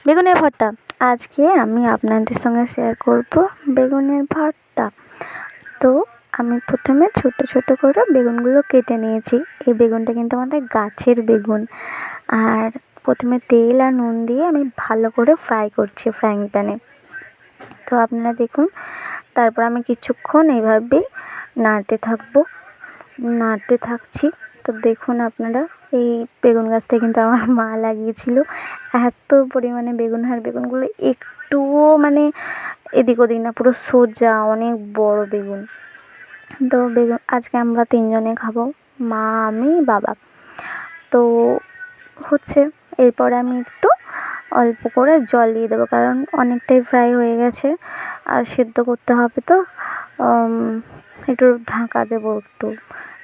বেগুনের ভর্তা। আজকে আমি আপনাদের সঙ্গে শেয়ার করব বেগুনের ভর্তা। তো আমি প্রথমে ছোট ছোট করে বেগুনগুলো কেটে নিয়েছি। এই বেগুনটা কিন্তু আমাদের গাছের বেগুন। আর প্রথমে তেল আর নুন দিয়ে আমি ভালো করে ফ্রাই করছি ফ্রাইং প্যানে। তো আপনারা দেখুন, তারপর আমি কিছুক্ষণ এইভাবেই নাড়তে থাকছি। তো দেখুন আপনারা, এই বেগুন গাছটা কিন্তু আমার মা লাগিয়েছিল। এত পরিমাণে বেগুন, আর বেগুনগুলো একটুও মানে এদিক ওদিক না, পুরো সোজা, অনেক বড় বেগুন। তো বেগুন আজকে আমরা 3 জনে খাবো, মা, আমি, বাবা। তো হচ্ছে, এরপরে আমি একটু অল্প করে জল দিয়ে দেবো, কারণ অনেকটাই ফ্রাই হয়ে গেছে আর সেদ্ধ করতে হবে। তো একটু ঢাকা দেবো, একটু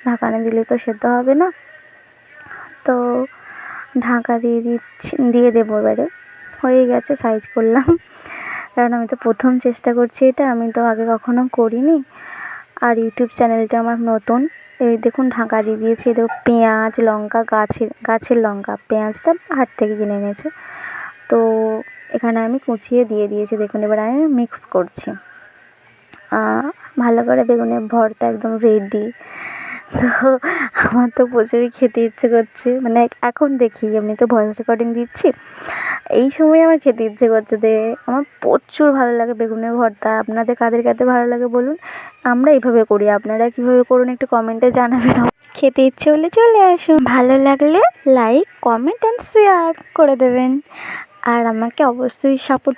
ঢাকা না দিলে তো সেদ্ধ হবে না। তো ঢাকা দিয়ে দেবো। এবারে হয়ে গেছে, সাইজ করলাম। কারণ আমি তো প্রথম চেষ্টা করছি, এটা আমি তো আগে কখনো করিনি, আর ইউটিউব চ্যানেলটা আমার নতুন। এই দেখুন, ঢাকা দিয়ে দিয়েছি। দেখো, পেঁয়াজ, লঙ্কা, গাছের লঙ্কা, পেঁয়াজটা হাট থেকে কিনে এনেছে। তো এখানে আমি কুচিয়ে দিয়ে দিয়েছি। দেখুন, এবার আমি মিক্স করছি ভালো করে। বেগুনের ভর্তা একদম রেডি। তো আমার তো প্রচুরই খেতে ইচ্ছে করছে, মানে এখন দেখি, আমি তো ভয়েস রেকর্ডিং দিচ্ছি, এই সময় আমার খেতে ইচ্ছে করছে। আমার প্রচুর ভালো লাগে বেগুনের ভর্তা। আপনাদের কাদের কাদের ভালো লাগে বলুন। আমরা এইভাবে করি, আপনারা কীভাবে করুন একটু কমেন্টে জানাবেন। খেতে ইচ্ছে হলে চলে আসুন। ভালো লাগলে লাইক, কমেন্ট অ্যান্ড শেয়ার করে দেবেন, আর আমাকে অবশ্যই সাপোর্ট